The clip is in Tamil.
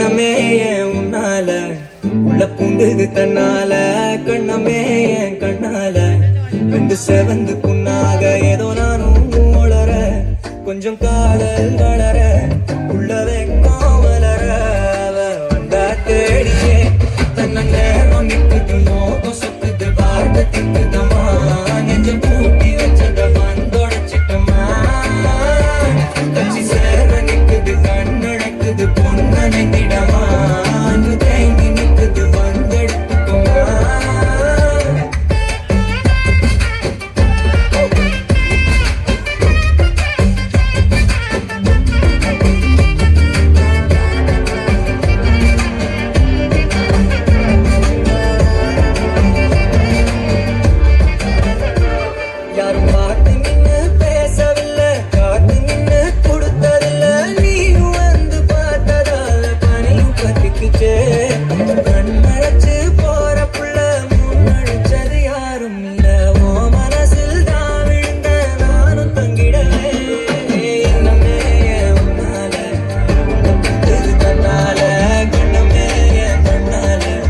எண்ணமே ஏன் உன்னால உள்ள பூண்டுது தன்னால கண்ணமே ஏன் கண்ணால வெந்து செவந்து புண்ணாக ஏதோ நானும் வளர கொஞ்சம் காதல் வளர உள்ள வெக்கம் வளர அவ வந்தா தேடியே தன்ன நேரம் நிக்குது மோகம் சொக்குது வார்த்தை திக்குதமா நெஞ்சம்